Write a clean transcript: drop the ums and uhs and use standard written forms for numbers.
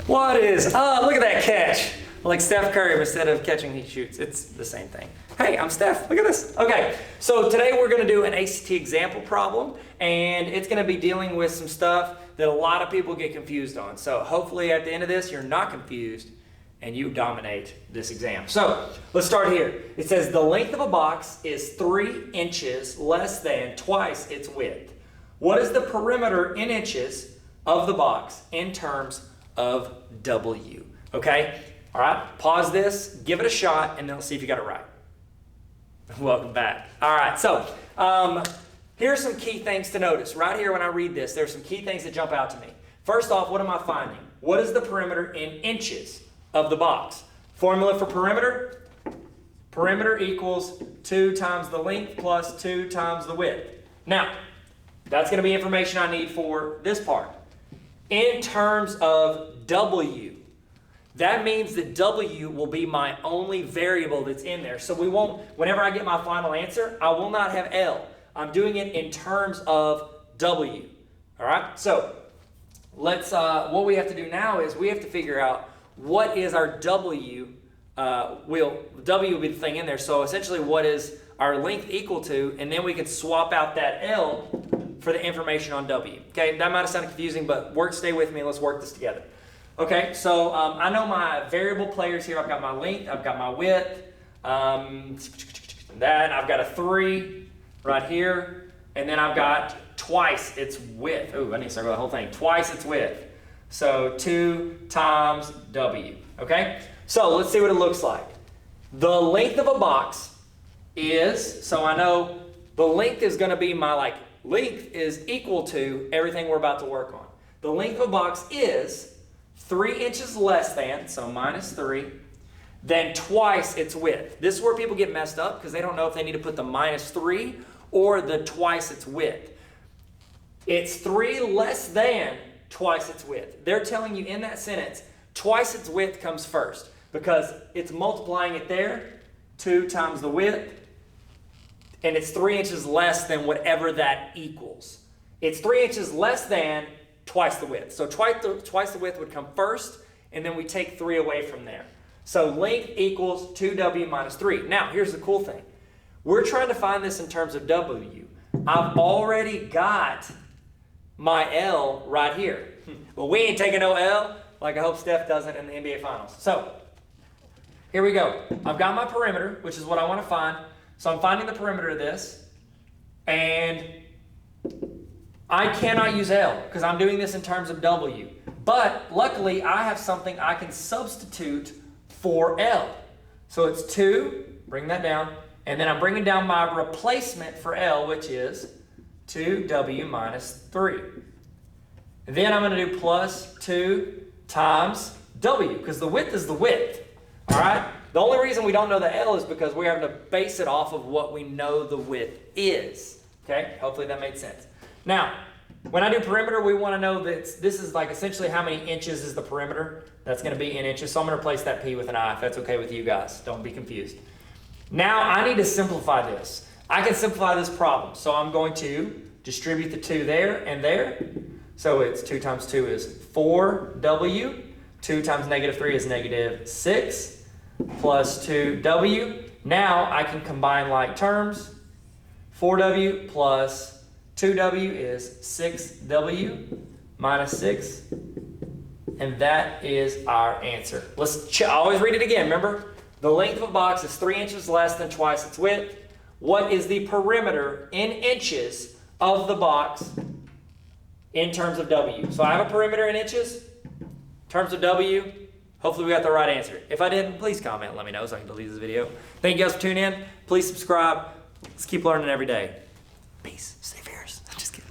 What is up? Look at that catch. Like Steph Curry, instead of catching, he shoots. It's the same thing. Hey, I'm Steph. Look at this. Okay, so today we're going to do an ACT example problem, and it's going to be dealing with some stuff that a lot of people get confused on. So hopefully at the end of this, you're not confused and you dominate this exam. So let's start here. It says the length of a box is 3 inches less than twice its width. What is the perimeter in inches of the box in terms of W? Okay? All right, pause this, give it a shot, and then let's see if you got it right. Welcome back. All right, so here's some key things to notice. Right here when I read this, there's some key things that jump out to me. First off, what am I finding? What is the perimeter in inches of the box? Formula for perimeter? Perimeter equals 2 times the length plus 2 times the width. Now, that's going to be information I need for this part. In terms of W, that means that W will be my only variable that's in there. So we won't, whenever I get my final answer, I will not have L. I'm doing it in terms of W. All right? So let's, what we have to do now is we have to figure out what is our W. W will be the thing in there. So essentially what is our length equal to, and then we can swap out that L for the information on W. Okay, that might have sounded confusing, but stay with me and let's work this together. Okay, so I know my variable players here. I've got my length, I've got my width, that I've got a 3 right here, and then I've got twice its width. Ooh, I need to circle the whole thing. Twice its width. So 2 times W. Okay, so let's see what it looks like. The length of a box is, so I know the length is going to be my length is equal to everything we're about to work on. The length of a box is 3 inches less than, so minus 3, than twice its width. This is where people get messed up because they don't know if they need to put the minus 3 or the twice its width. It's 3 less than twice its width. They're telling you in that sentence, twice its width comes first because it's multiplying it there, 2 times the width, and it's 3 inches less than whatever that equals. It's 3 inches less than twice the width. So twice the width would come first, and then we take 3 away from there. So length equals 2W minus 3. Now, here's the cool thing. We're trying to find this in terms of W. I've already got my L right here. Well, we ain't taking no L, like I hope Steph doesn't in the NBA Finals. So here we go. I've got my perimeter, which is what I want to find. So I'm finding the perimeter of this, and I cannot use L because I'm doing this in terms of W. But luckily, I have something I can substitute for L. So it's 2, bring that down, and then I'm bringing down my replacement for L, which is 2W minus 3. And then I'm going to do plus 2 times W because the width is the width. All right? The only reason we don't know the L is because we're having to base it off of what we know the width is. Okay? Hopefully that made sense. Now, when I do perimeter, we want to know that this is essentially how many inches is the perimeter. That's going to be in inches. So I'm going to replace that P with an I if that's okay with you guys. Don't be confused. Now I need to simplify this. I can simplify this problem. So I'm going to distribute the 2 there and there. So it's 2 times 2 is 4W. 2 times negative 3 is negative 6 plus 2W. Now I can combine like terms. 4W plus 2W is 6W minus 6. And that is our answer. Let's always read it again. Remember, the length of a box is 3 inches less than twice its width. What is the perimeter in inches of the box in terms of W? So I have a perimeter in inches. In terms of W, hopefully we got the right answer. If I didn't, please comment and let me know so I can delete this video. Thank you guys for tuning in. Please subscribe. Let's keep learning every day. Peace. Stay fierce. I'm just kidding.